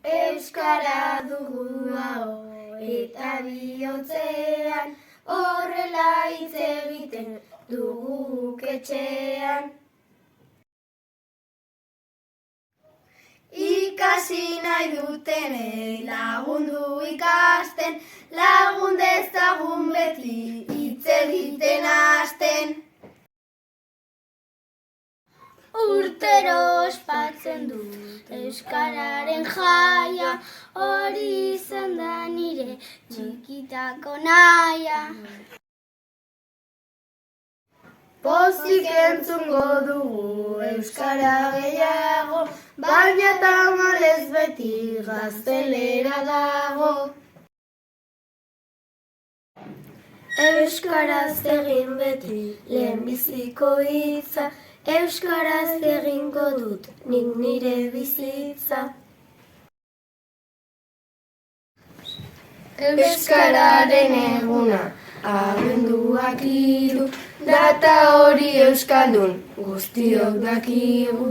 Euskara dugu hau eta bihotzean, horrela hitz egiten dugu guk etxean. Ikasi nahi dutenei lagundu ikasten, lagun dezagun beti hitz egiten hasten. Urtero ospatzen dut euskararen jaia, hori izan da nire txikitako nahia. Pozik entzungo dugu euskara gehiago, baina tamalez beti gaztelera dago. Euskaraz egin beti lehenbiziko hitza, euskaraz egingo dut nik nire bizitza. Euskararen eguna, abenduak 3, data hori euskaldun guztiok dakigu.